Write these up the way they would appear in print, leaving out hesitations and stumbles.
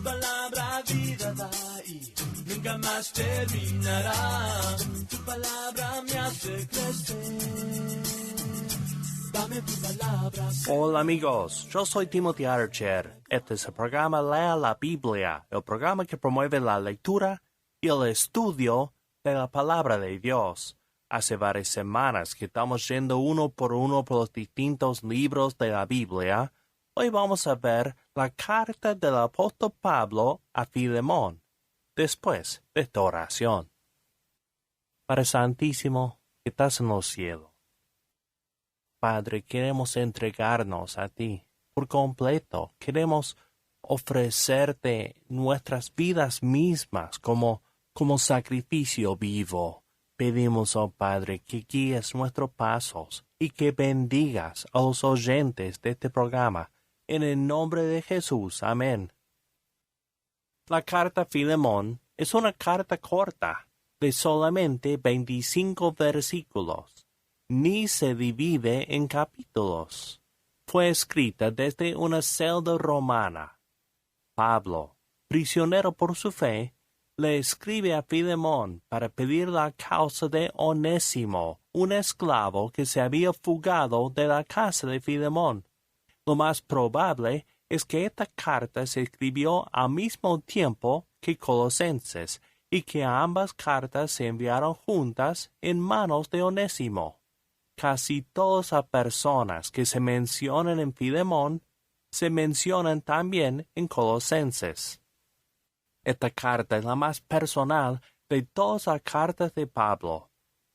palabra vida da y nunca más terminará. Tu palabra me hace crecer. Dame tu palabra. Hola amigos, yo soy Timothy Archer. Este es el programa Lea la Biblia, el programa que promueve la lectura y el estudio de la palabra de Dios. Hace varias semanas que estamos yendo uno por los distintos libros de la Biblia. Hoy vamos a ver la carta del apóstol Pablo a Filemón, después de esta oración. Padre Santísimo, que estás en los cielos. Padre, queremos entregarnos a ti por completo. Queremos ofrecerte nuestras vidas mismas como sacrificio vivo. Pedimos, oh Padre, que guíes nuestros pasos y que bendigas a los oyentes de este programa. En el nombre de Jesús. Amén. La carta a Filemón es una carta corta de solamente 25 versículos. Ni se divide en capítulos. Fue escrita desde una celda romana. Pablo, prisionero por su fe, le escribe a Filemón para pedir la causa de Onésimo, un esclavo que se había fugado de la casa de Filemón. Lo más probable es que esta carta se escribió al mismo tiempo que Colosenses y que ambas cartas se enviaron juntas en manos de Onésimo. Casi todas las personas que se mencionan en Filemón se mencionan también en Colosenses. Esta carta es la más personal de todas las cartas de Pablo.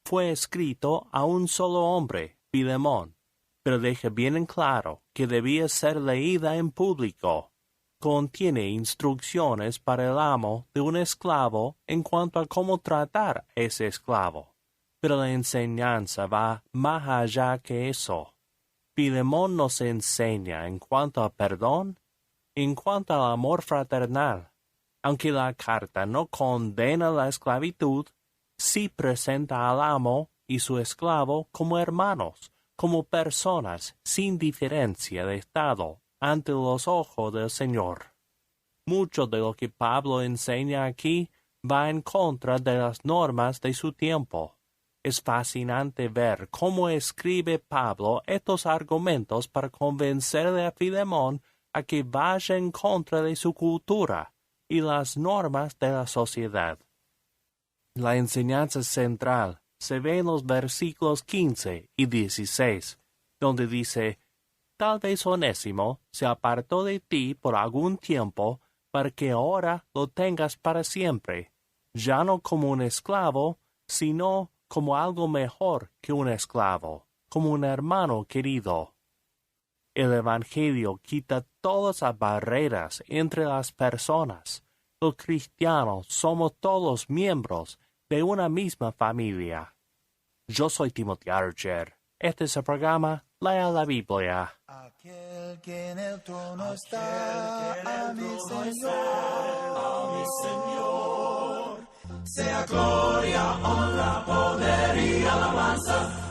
Fue escrito a un solo hombre, Filemón, pero deja bien en claro que debía ser leída en público. Contiene instrucciones para el amo de un esclavo en cuanto a cómo tratar a ese esclavo. Pero la enseñanza va más allá que eso. Filemón nos enseña en cuanto a perdón, en cuanto al amor fraternal. Aunque la carta no condena la esclavitud, sí presenta al amo y su esclavo como hermanos, como personas sin diferencia de estado ante los ojos del Señor. Mucho de lo que Pablo enseña aquí va en contra de las normas de su tiempo. Es fascinante ver cómo escribe Pablo estos argumentos para convencerle a Filemón a que vaya en contra de su cultura y las normas de la sociedad. La enseñanza central se ve en los versículos 15 y 16, donde dice: Tal vez Onésimo se apartó de ti por algún tiempo para que ahora lo tengas para siempre, ya no como un esclavo, sino como algo mejor que un esclavo, como un hermano querido. El Evangelio quita todas las barreras entre las personas. Los cristianos somos todos miembros de una misma familia. Yo soy Timothy Archer. Este es el programa Lea la Biblia. Aquel que en el trono está, a mi Señor, sea gloria, honra, poder y alabanza.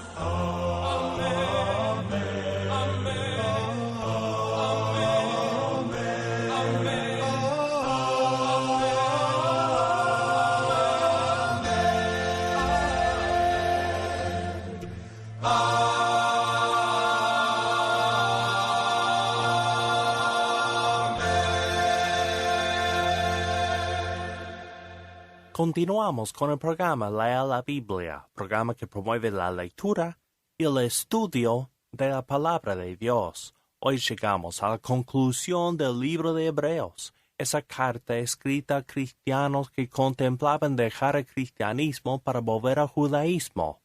Continuamos con el programa Lea la Biblia, programa que promueve la lectura y el estudio de la palabra de Dios. Hoy llegamos a la conclusión del libro de Hebreos, esa carta escrita a cristianos que contemplaban dejar el cristianismo para volver al judaísmo.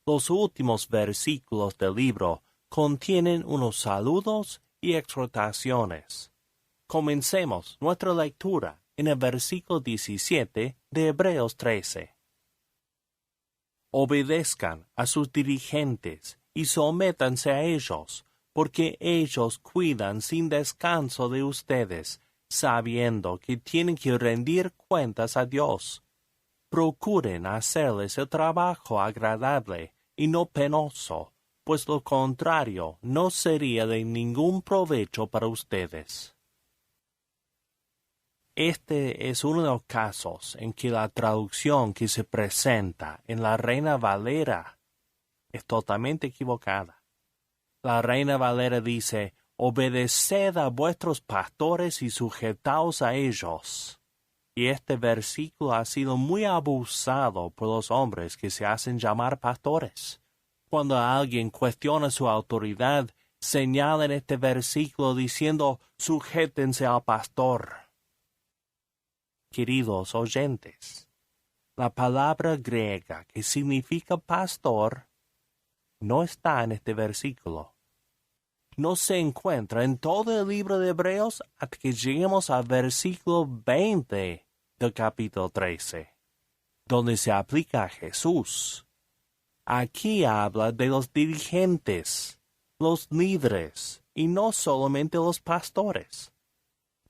Los últimos versículos del libro contienen unos saludos y exhortaciones. Comencemos nuestra lectura en el versículo 17 de Hebreos 13. Obedezcan a sus dirigentes y sométanse a ellos, porque ellos cuidan sin descanso de ustedes, sabiendo que tienen que rendir cuentas a Dios. Procuren hacerles el trabajo agradable y no penoso, pues lo contrario no sería de ningún provecho para ustedes. Este es uno de los casos en que la traducción que se presenta en la Reina Valera es totalmente equivocada. La Reina Valera dice, obedeced a vuestros pastores y sujetaos a ellos. Y este versículo ha sido muy abusado por los hombres que se hacen llamar pastores. Cuando alguien cuestiona su autoridad, señalan este versículo diciendo, sujétense al pastor. Queridos oyentes, la palabra griega que significa pastor no está en este versículo. No se encuentra en todo el libro de Hebreos hasta que lleguemos al versículo 20 del capítulo 13, donde se aplica a Jesús. Aquí habla de los dirigentes, los líderes, y no solamente los pastores.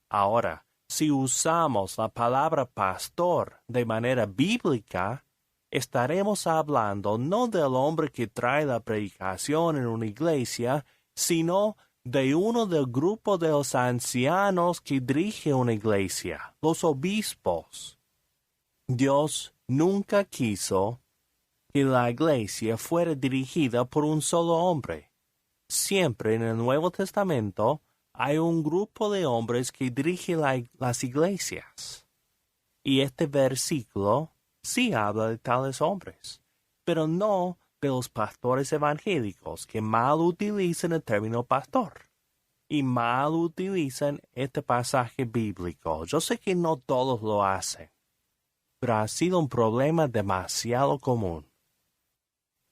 Ahora, si usamos la palabra pastor de manera bíblica, estaremos hablando no del hombre que trae la predicación en una iglesia, sino de uno del grupo de los ancianos que dirige una iglesia, los obispos. Dios nunca quiso que la iglesia fuera dirigida por un solo hombre. Siempre en el Nuevo Testamento hay un grupo de hombres que dirigen las iglesias. Y este versículo sí habla de tales hombres, pero no de los pastores evangélicos que mal utilizan el término pastor y mal utilizan este pasaje bíblico. Yo sé que no todos lo hacen, pero ha sido un problema demasiado común.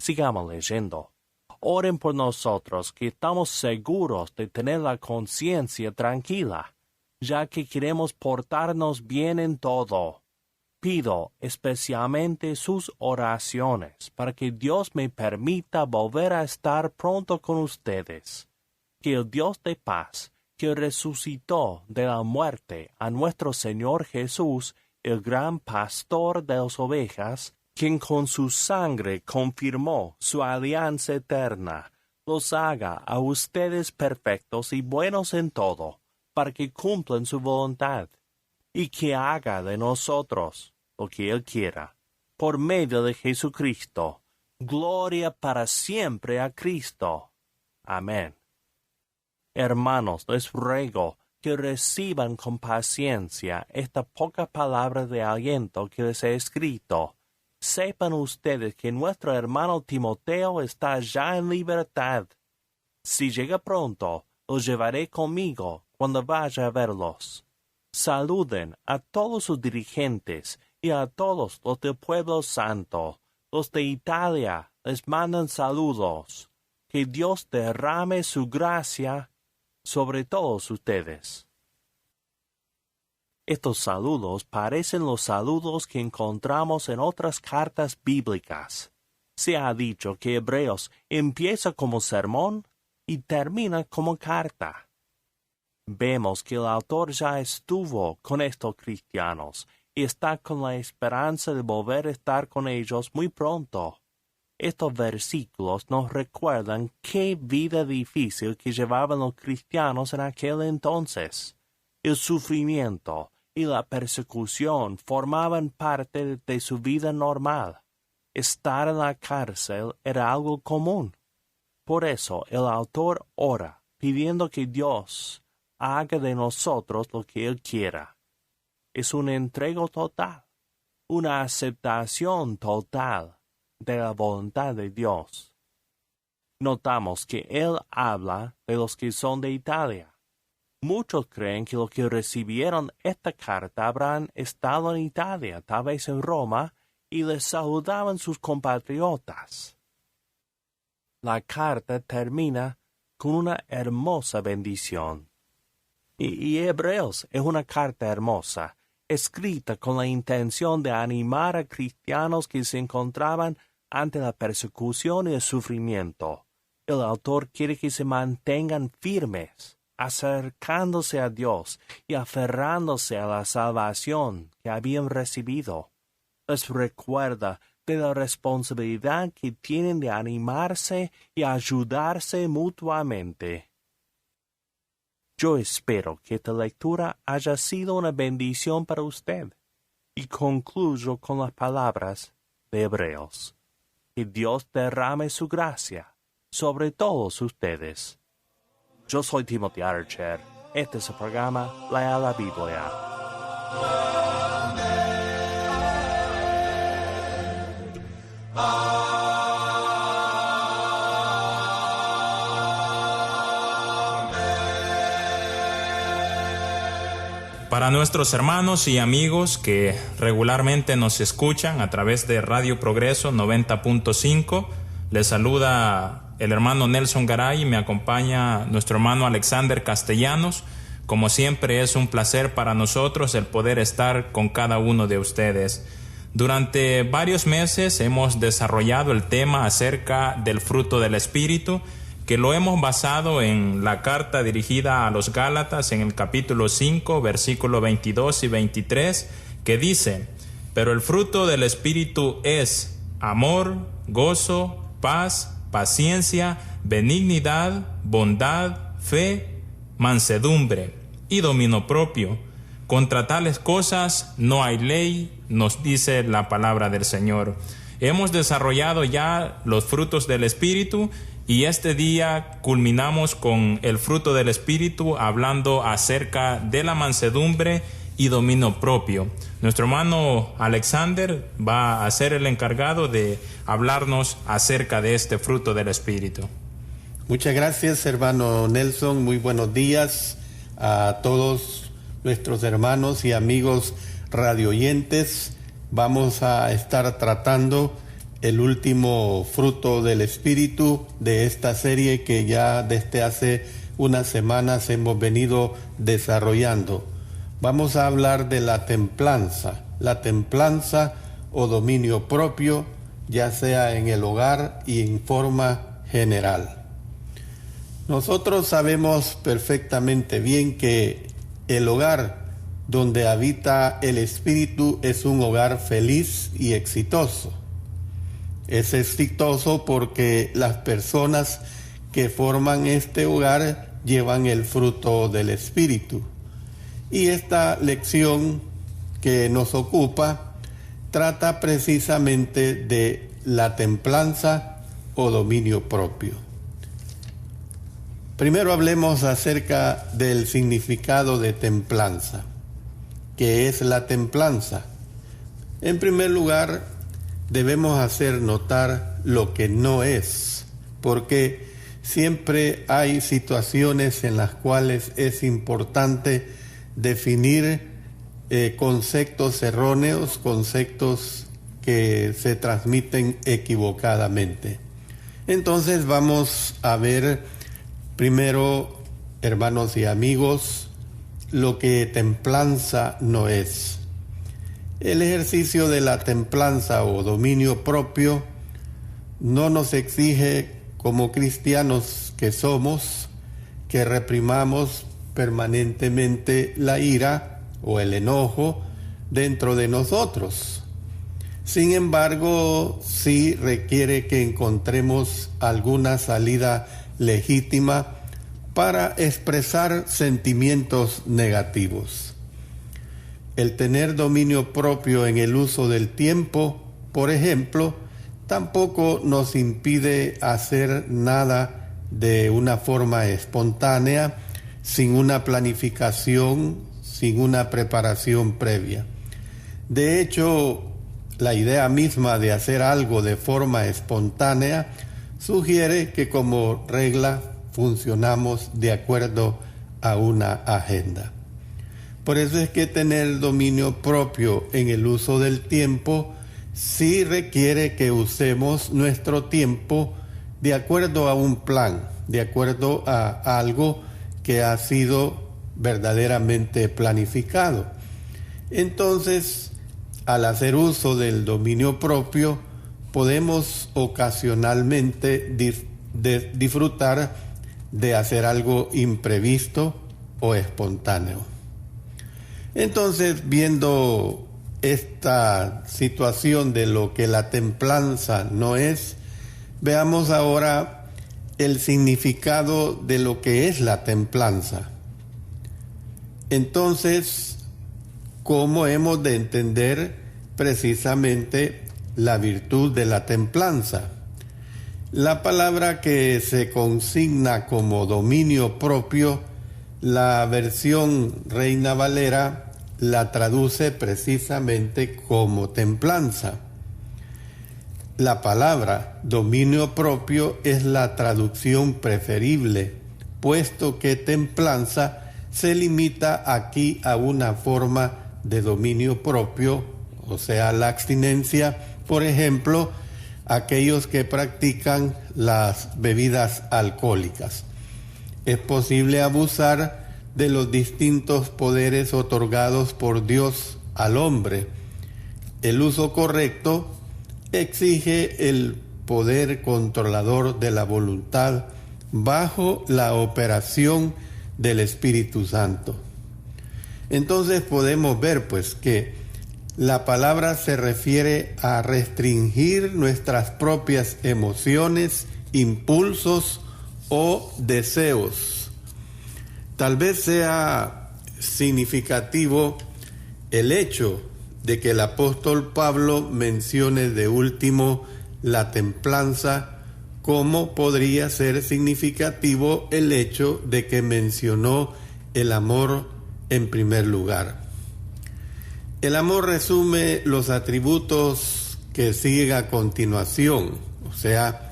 Sigamos leyendo. Oren por nosotros, que estamos seguros de tener la conciencia tranquila, ya que queremos portarnos bien en todo. Pido especialmente sus oraciones para que Dios me permita volver a estar pronto con ustedes. Que el Dios de paz, que resucitó de la muerte a nuestro Señor Jesús, el gran pastor de las ovejas, quien con su sangre confirmó su alianza eterna, los haga a ustedes perfectos y buenos en todo, para que cumplan su voluntad, y que haga de nosotros lo que Él quiera, por medio de Jesucristo. Gloria para siempre a Cristo. Amén. Hermanos, les ruego que reciban con paciencia esta poca palabra de aliento que les he escrito. Sepan ustedes que nuestro hermano Timoteo está ya en libertad. Si llega pronto, los llevaré conmigo cuando vaya a verlos. Saluden a todos sus dirigentes y a todos los del pueblo santo. Los de Italia les mandan saludos. Que Dios derrame su gracia sobre todos ustedes. Estos saludos parecen los saludos que encontramos en otras cartas bíblicas. Se ha dicho que Hebreos empieza como sermón y termina como carta. Vemos que el autor ya estuvo con estos cristianos y está con la esperanza de volver a estar con ellos muy pronto. Estos versículos nos recuerdan qué vida difícil que llevaban los cristianos en aquel entonces. El sufrimiento y la persecución formaban parte de su vida normal. Estar en la cárcel era algo común. Por eso el autor ora, pidiendo que Dios haga de nosotros lo que Él quiera. Es un entrego total, una aceptación total de la voluntad de Dios. Notamos que Él habla de los que son de Italia. Muchos creen que los que recibieron esta carta habrán estado en Italia, tal vez en Roma, y les saludaban sus compatriotas. La carta termina con una hermosa bendición. Y Hebreos es una carta hermosa, escrita con la intención de animar a cristianos que se encontraban ante la persecución y el sufrimiento. El autor quiere que se mantengan firmes, acercándose a Dios y aferrándose a la salvación que habían recibido. Les recuerda de la responsabilidad que tienen de animarse y ayudarse mutuamente. Yo espero que esta lectura haya sido una bendición para usted. Y concluyo con las palabras de Hebreos. Que Dios derrame su gracia sobre todos ustedes. Yo soy Timothy Archer. Este es el programa Lea la Biblia. Para nuestros hermanos y amigos que regularmente nos escuchan a través de Radio Progreso 90.5, les saluda el hermano Nelson Garay y me acompaña nuestro hermano Alexander Castellanos. Como siempre, es un placer para nosotros el poder estar con cada uno de ustedes. Durante varios meses hemos desarrollado el tema acerca del fruto del Espíritu, que lo hemos basado en la carta dirigida a los Gálatas en el capítulo 5, versículos 22 y 23, que dice: pero el fruto del Espíritu es amor, gozo, paz, paciencia, benignidad, bondad, fe, mansedumbre y dominio propio. Contra tales cosas no hay ley, nos dice la palabra del Señor. Hemos desarrollado ya los frutos del Espíritu y este día culminamos con el fruto del Espíritu hablando acerca de la mansedumbre y dominio propio. Nuestro hermano Alexander va a ser el encargado de hablarnos acerca de este fruto del Espíritu. Muchas gracias, hermano Nelson. Muy buenos días a todos nuestros hermanos y amigos radioyentes. Vamos a estar tratando el último fruto del Espíritu de esta serie que ya desde hace unas semanas hemos venido desarrollando. Vamos a hablar de la templanza o dominio propio, ya sea en el hogar y en forma general. Nosotros sabemos perfectamente bien que el hogar donde habita el Espíritu es un hogar feliz y exitoso. Es exitoso porque las personas que forman este hogar llevan el fruto del Espíritu. Y esta lección que nos ocupa trata precisamente de la templanza o dominio propio. Primero hablemos acerca del significado de templanza. ¿Qué es la templanza? En primer lugar, debemos hacer notar lo que no es, porque siempre hay situaciones en las cuales es importante definir conceptos erróneos, conceptos que se transmiten equivocadamente. Entonces vamos a ver primero, hermanos y amigos, lo que templanza no es. El ejercicio de la templanza o dominio propio no nos exige, como cristianos que somos, que reprimamos permanentemente la ira o el enojo dentro de nosotros. Sin embargo, sí requiere que encontremos alguna salida legítima para expresar sentimientos negativos. El tener dominio propio en el uso del tiempo, por ejemplo, tampoco nos impide hacer nada de una forma espontánea, sin una planificación, sin una preparación previa. De hecho, la idea misma de hacer algo de forma espontánea sugiere que como regla funcionamos de acuerdo a una agenda. Por eso es que tener dominio propio en el uso del tiempo sí requiere que usemos nuestro tiempo de acuerdo a un plan, de acuerdo a algo que ha sido verdaderamente planificado. Entonces, al hacer uso del dominio propio, podemos ocasionalmente disfrutar de hacer algo imprevisto o espontáneo. Entonces, viendo esta situación de lo que la templanza no es, veamos ahora el significado de lo que es la templanza. Entonces, ¿cómo hemos de entender precisamente la virtud de la templanza? La palabra que se consigna como dominio propio, la versión Reina Valera la traduce precisamente como templanza. La palabra dominio propio es la traducción preferible, puesto que templanza se limita aquí a una forma de dominio propio, o sea, la abstinencia, por ejemplo, aquellos que practican las bebidas alcohólicas. Es posible abusar de los distintos poderes otorgados por Dios al hombre. El uso correcto exige el poder controlador de la voluntad bajo la operación del Espíritu Santo. Entonces podemos ver pues que la palabra se refiere a restringir nuestras propias emociones, impulsos o deseos. Tal vez sea significativo el hecho de que el apóstol Pablo mencione de último la templanza, como podría ser significativo el hecho de que mencionó el amor en primer lugar. El amor resume los atributos que siguen a continuación, o sea,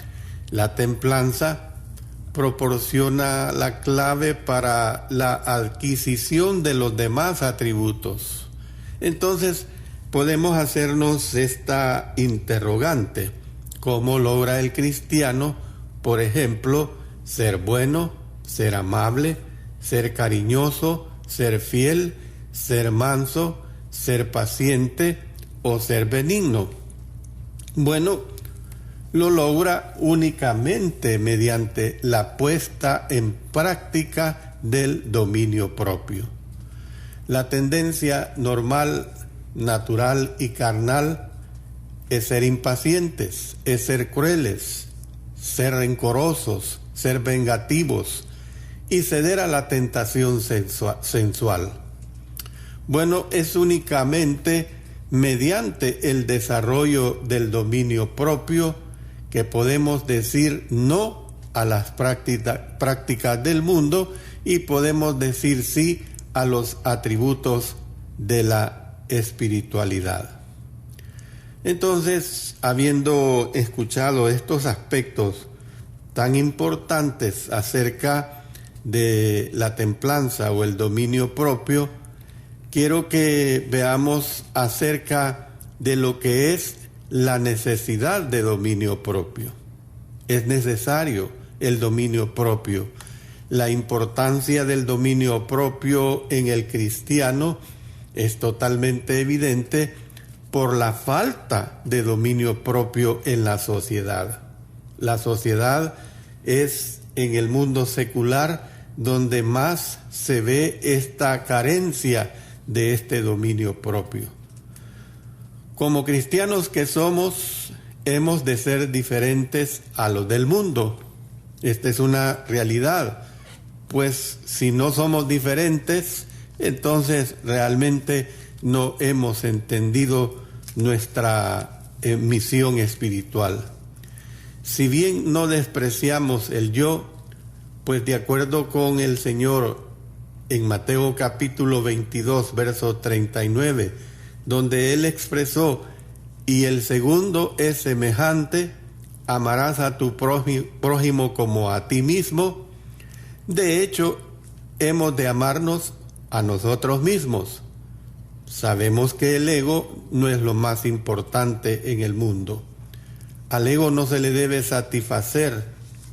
la templanza proporciona la clave para la adquisición de los demás atributos. Entonces, podemos hacernos esta interrogante: ¿cómo logra el cristiano, por ejemplo, ser bueno, ser amable, ser cariñoso, ser fiel, ser manso, ser paciente o ser benigno? Bueno, lo logra únicamente mediante la puesta en práctica del dominio propio. La tendencia normal, natural y carnal es ser impacientes, es ser crueles, ser rencorosos, ser vengativos y ceder a la tentación sensual. Bueno, es únicamente mediante el desarrollo del dominio propio que podemos decir no a las prácticas del mundo y podemos decir sí a los atributos de la espiritualidad. Entonces, habiendo escuchado estos aspectos tan importantes acerca de la templanza o el dominio propio, quiero que veamos acerca de lo que es la necesidad de dominio propio. Es necesario el dominio propio. La importancia del dominio propio en el cristiano es totalmente evidente por la falta de dominio propio en la sociedad. La sociedad es en el mundo secular donde más se ve esta carencia de este dominio propio. Como cristianos que somos, hemos de ser diferentes a los del mundo. Esta es una realidad, pues si no somos diferentes, entonces realmente no hemos entendido nuestra misión espiritual. Si bien no despreciamos el yo, pues de acuerdo con el Señor en Mateo capítulo 22, verso 39, donde Él expresó: y el segundo es semejante, amarás a tu prójimo como a ti mismo. De hecho, hemos de amarnos a nosotros mismos. Sabemos que el ego no es lo más importante en el mundo. Al ego no se le debe satisfacer,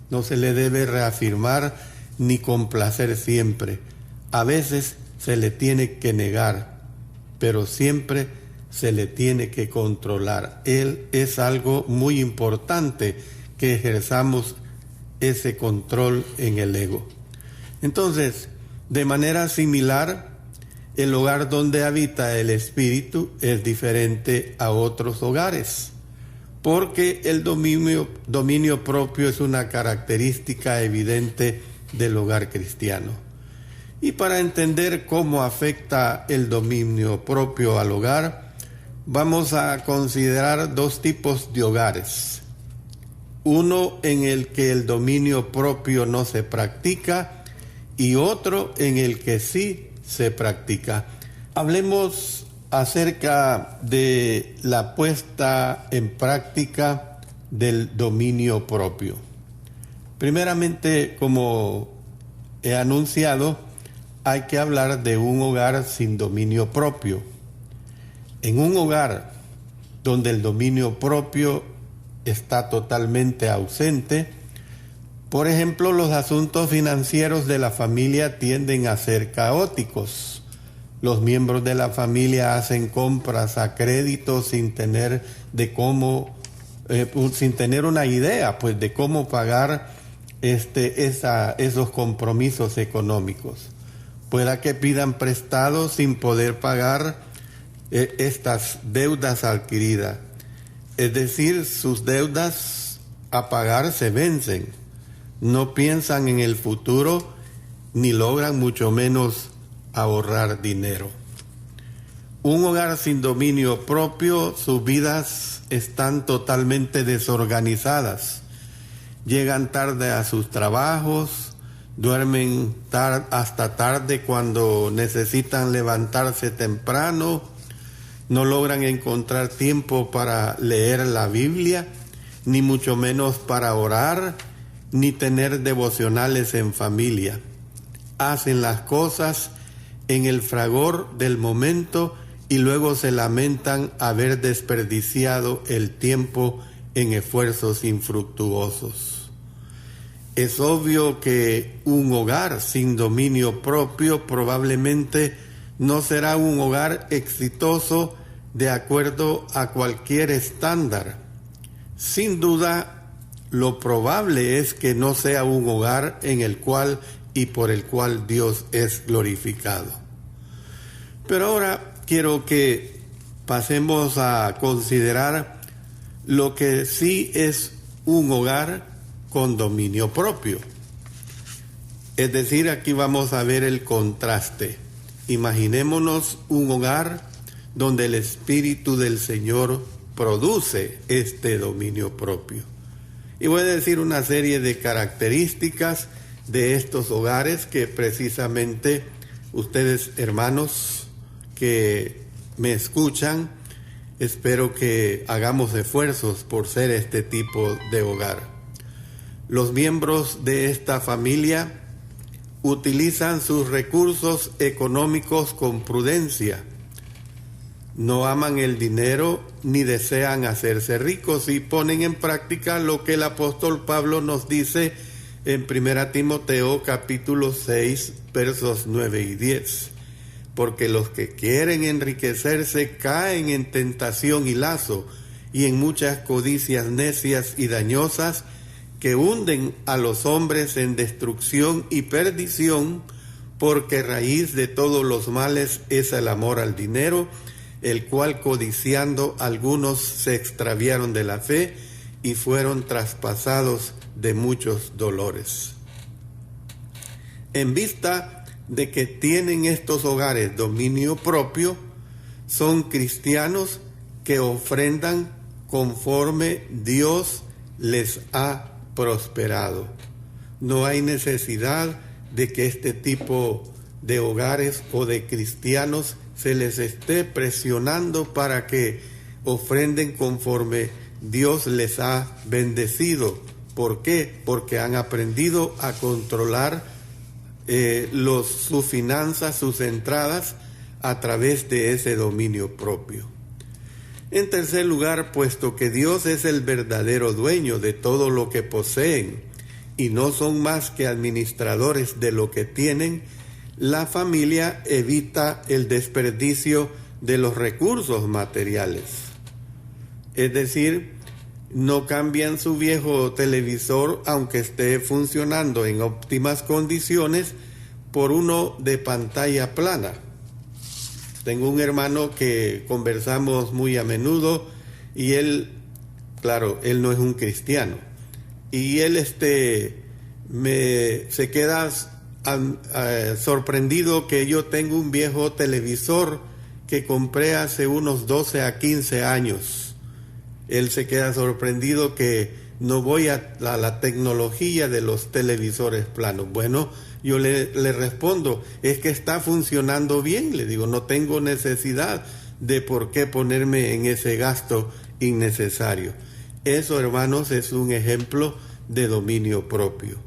no se le debe reafirmar ni complacer siempre. A veces se le tiene que negar, pero siempre se le tiene que controlar. Él es algo muy importante que ejerzamos ese control en el ego. Entonces, de manera similar, el hogar donde habita el espíritu es diferente a otros hogares, porque el dominio propio es una característica evidente del hogar cristiano. Y para entender cómo afecta el dominio propio al hogar, vamos a considerar dos tipos de hogares. Uno en el que el dominio propio no se practica y otro en el que sí se practica. Hablemos acerca de la puesta en práctica del dominio propio. Primeramente, como he anunciado, hay que hablar de un hogar sin dominio propio. En un hogar donde el dominio propio está totalmente ausente, por ejemplo, los asuntos financieros de la familia tienden a ser caóticos. Los miembros de la familia hacen compras a crédito sin tener una idea, pues, de cómo pagar esos compromisos económicos. Pueda que pidan prestado sin poder pagar estas deudas adquiridas. Es decir, sus deudas a pagar se vencen. No piensan en el futuro ni logran mucho menos ahorrar dinero. Un hogar sin dominio propio, sus vidas están totalmente desorganizadas. Llegan tarde a sus trabajos, duermen hasta tarde cuando necesitan levantarse temprano, no logran encontrar tiempo para leer la Biblia, ni mucho menos para orar, ni tener devocionales en familia. Hacen las cosas en el fragor del momento y luego se lamentan haber desperdiciado el tiempo en esfuerzos infructuosos. Es obvio que un hogar sin dominio propio probablemente no será un hogar exitoso de acuerdo a cualquier estándar. Sin duda, lo probable es que no sea un hogar en el cual y por el cual Dios es glorificado. Pero ahora quiero que pasemos a considerar lo que sí es un hogar con dominio propio. Es decir, aquí vamos a ver el contraste. Imaginémonos un hogar donde el Espíritu del Señor produce este dominio propio. Y voy a decir una serie de características de estos hogares que precisamente ustedes, hermanos, que me escuchan, espero que hagamos esfuerzos por ser este tipo de hogar. Los miembros de esta familia utilizan sus recursos económicos con prudencia. No aman el dinero ni desean hacerse ricos y ponen en práctica lo que el apóstol Pablo nos dice en 1 Timoteo capítulo 6, versos 9 y 10. Porque los que quieren enriquecerse caen en tentación y lazo y en muchas codicias necias y dañosas que hunden a los hombres en destrucción y perdición, porque raíz de todos los males es el amor al dinero, el cual codiciando algunos se extraviaron de la fe y fueron traspasados de muchos dolores. En vista de que tienen estos hogares dominio propio, son cristianos que ofrendan conforme Dios les ha prosperado. No hay necesidad de que este tipo de hogares o de cristianos se les esté presionando para que ofrenden conforme Dios les ha bendecido. ¿Por qué? Porque han aprendido a controlar sus finanzas, sus entradas a través de ese dominio propio. En tercer lugar, puesto que Dios es el verdadero dueño de todo lo que poseen y no son más que administradores de lo que tienen, la familia evita el desperdicio de los recursos materiales. Es decir, no cambian su viejo televisor, aunque esté funcionando en óptimas condiciones, por uno de pantalla plana. Tengo un hermano que conversamos muy a menudo y él no es un cristiano. Y él se queda sorprendido que yo tengo un viejo televisor que compré hace unos 12 a 15 años. Él se queda sorprendido que no voy a la tecnología de los televisores planos. Bueno, yo le respondo, es que está funcionando bien. Le digo, no tengo necesidad de por qué ponerme en ese gasto innecesario. Eso, hermanos, es un ejemplo de dominio propio.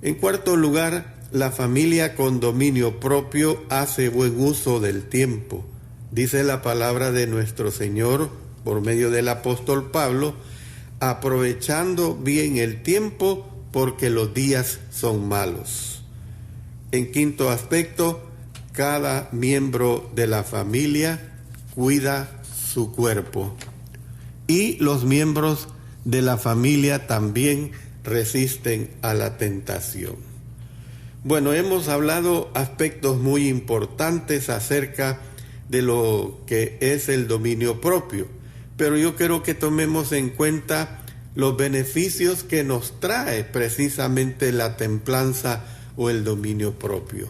En cuarto lugar, la familia con dominio propio hace buen uso del tiempo. Dice la palabra de nuestro Señor por medio del apóstol Pablo, aprovechando bien el tiempo porque los días son malos. En quinto aspecto, cada miembro de la familia cuida su cuerpo y los miembros de la familia también resisten a la tentación. Bueno, hemos hablado aspectos muy importantes acerca de lo que es el dominio propio, pero yo quiero que tomemos en cuenta los beneficios que nos trae precisamente la templanza o el dominio propio.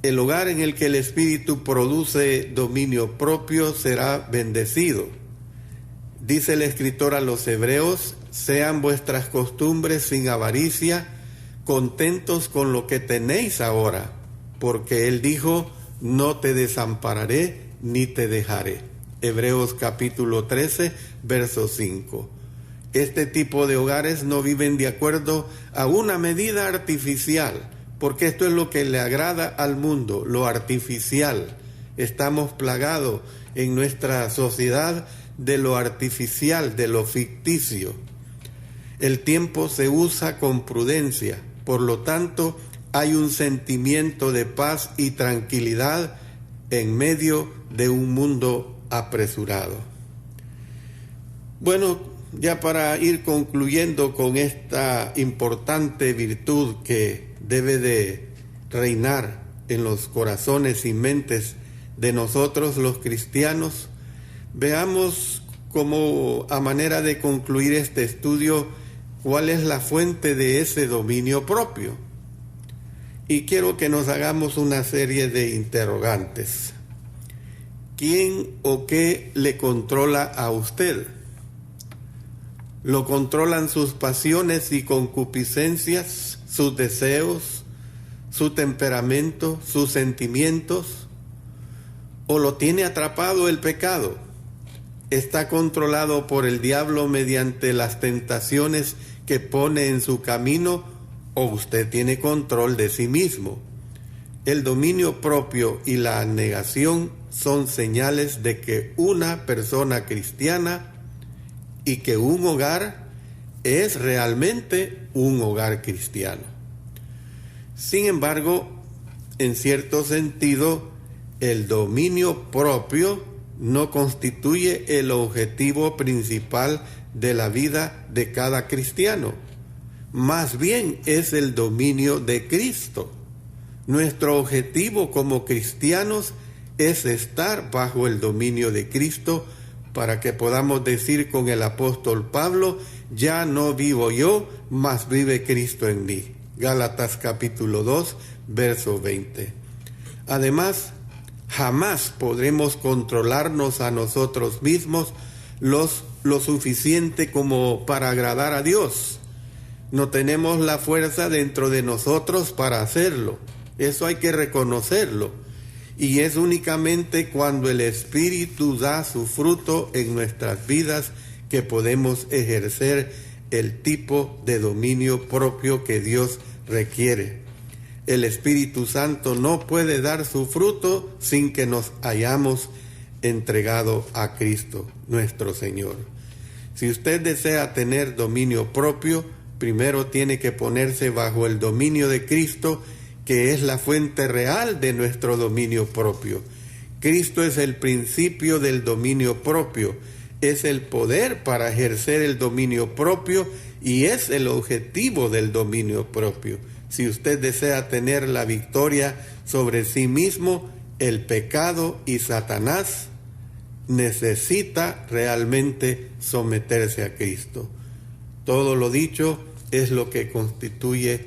El hogar en el que el Espíritu produce dominio propio será bendecido. Dice el escritor a los Hebreos, sean vuestras costumbres sin avaricia, contentos con lo que tenéis ahora, porque Él dijo, no te desampararé ni te dejaré. Hebreos capítulo 13, verso 5. Este tipo de hogares no viven de acuerdo a una medida artificial, porque esto es lo que le agrada al mundo, lo artificial. Estamos plagados en nuestra sociedad de lo artificial, de lo ficticio. El tiempo se usa con prudencia, por lo tanto, hay un sentimiento de paz y tranquilidad en medio de un mundo apresurado. Bueno, ya para ir concluyendo con esta importante virtud que debe de reinar en los corazones y mentes de nosotros los cristianos, veamos como a manera de concluir este estudio cuál es la fuente de ese dominio propio. Y quiero que nos hagamos una serie de interrogantes. ¿Quién o qué le controla a usted? ¿Lo controlan sus pasiones y concupiscencias, sus deseos, su temperamento, sus sentimientos? ¿O lo tiene atrapado el pecado? ¿Está controlado por el diablo mediante las tentaciones que pone en su camino? ¿O usted tiene control de sí mismo? El dominio propio y la abnegación son señales de que una persona cristiana y que un hogar es realmente un hogar cristiano. Sin embargo, en cierto sentido, el dominio propio no constituye el objetivo principal de la vida de cada cristiano. Más bien es el dominio de Cristo. Nuestro objetivo como cristianos es estar bajo el dominio de Cristo para que podamos decir con el apóstol Pablo, ya no vivo yo, mas vive Cristo en mí. Gálatas capítulo 2, verso 20. Además, jamás podremos controlarnos a nosotros mismos lo suficiente como para agradar a Dios. No tenemos la fuerza dentro de nosotros para hacerlo. Eso hay que reconocerlo. Y es únicamente cuando el Espíritu da su fruto en nuestras vidas que podemos ejercer el tipo de dominio propio que Dios requiere. El Espíritu Santo no puede dar su fruto sin que nos hayamos entregado a Cristo, nuestro Señor. Si usted desea tener dominio propio, primero tiene que ponerse bajo el dominio de Cristo, que es la fuente real de nuestro dominio propio. Cristo es el principio del dominio propio, es el poder para ejercer el dominio propio y es el objetivo del dominio propio. Si usted desea tener la victoria sobre sí mismo, el pecado y Satanás, necesita realmente someterse a Cristo. Todo lo dicho es lo que constituye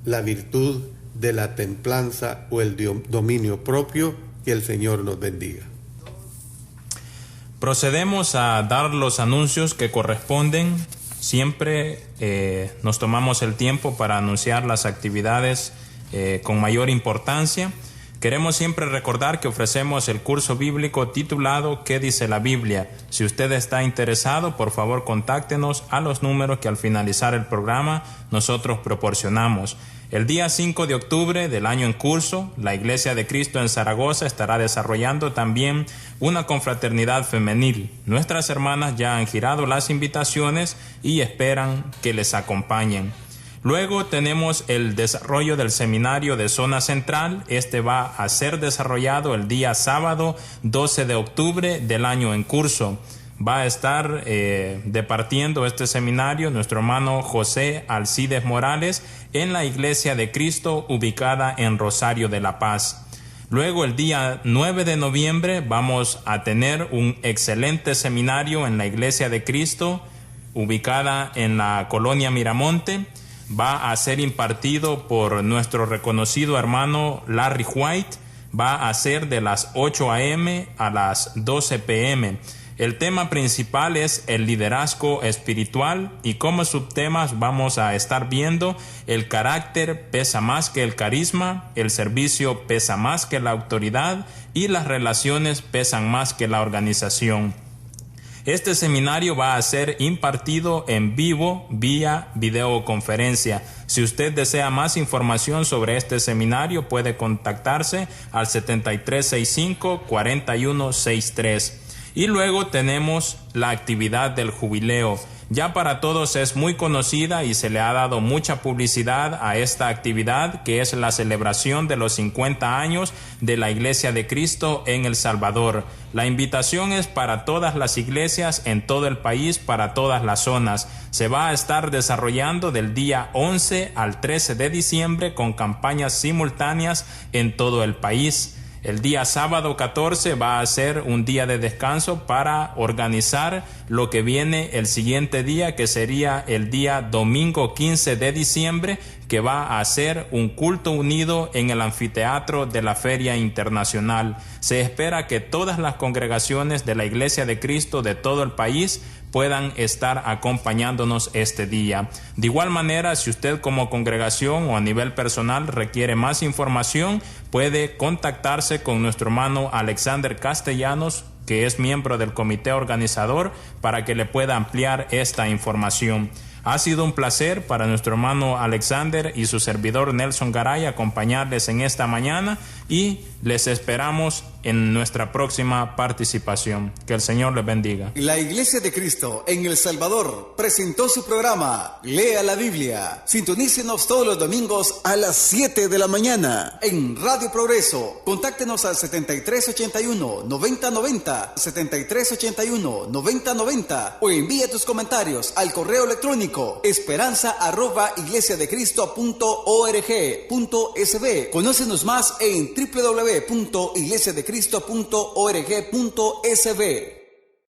la virtud de la templanza o el dominio propio. Que el Señor nos bendiga. Procedemos a dar los anuncios que corresponden. Siempre nos tomamos el tiempo para anunciar las actividades con mayor importancia. Queremos siempre recordar que ofrecemos el curso bíblico titulado ¿Qué dice la Biblia? Si usted está interesado, por favor contáctenos a los números que al finalizar el programa nosotros proporcionamos. El día 5 de octubre del año en curso, la Iglesia de Cristo en Zaragoza estará desarrollando también una confraternidad femenil. Nuestras hermanas ya han girado las invitaciones y esperan que les acompañen. Luego tenemos el desarrollo del seminario de Zona Central. Este va a ser desarrollado el día sábado 12 de octubre del año en curso. Va a estar departiendo este seminario nuestro hermano José Alcides Morales en la Iglesia de Cristo ubicada en Rosario de la Paz. Luego el día 9 de noviembre vamos a tener un excelente seminario en la Iglesia de Cristo ubicada en la colonia Miramonte. Va a ser impartido por nuestro reconocido hermano Larry White. Va a ser de las 8 a.m. a las 12 p.m. El tema principal es el liderazgo espiritual y como subtemas vamos a estar viendo el carácter pesa más que el carisma, el servicio pesa más que la autoridad y las relaciones pesan más que la organización. Este seminario va a ser impartido en vivo vía videoconferencia. Si usted desea más información sobre este seminario, puede contactarse al 7365-4163. Y luego tenemos la actividad del jubileo. Ya para todos es muy conocida y se le ha dado mucha publicidad a esta actividad, que es la celebración de los 50 años de la Iglesia de Cristo en El Salvador. La invitación es para todas las iglesias en todo el país, para todas las zonas. Se va a estar desarrollando del día 11 al 13 de diciembre con campañas simultáneas en todo el país. El día sábado 14 va a ser un día de descanso para organizar lo que viene el siguiente día, que sería el día domingo 15 de diciembre, que va a ser un culto unido en el anfiteatro de la Feria Internacional. Se espera que todas las congregaciones de la Iglesia de Cristo de todo el país puedan estar acompañándonos este día. De igual manera, si usted como congregación o a nivel personal requiere más información, puede contactarse con nuestro hermano Alexander Castellanos, que es miembro del comité organizador, para que le pueda ampliar esta información. Ha sido un placer para nuestro hermano Alexander y su servidor Nelson Garay acompañarles en esta mañana y les esperamos en nuestra próxima participación. Que el Señor les bendiga. La Iglesia de Cristo en El Salvador presentó su programa Lea la Biblia. Sintonícenos todos los domingos a las 7 de la mañana en Radio Progreso. Contáctenos al 7381-9090, 7381-9090 o envíe tus comentarios al correo electrónico esperanza@iglesiadecristo.org.sb. Conócenos más en www.iglesiadecristo.org.sb.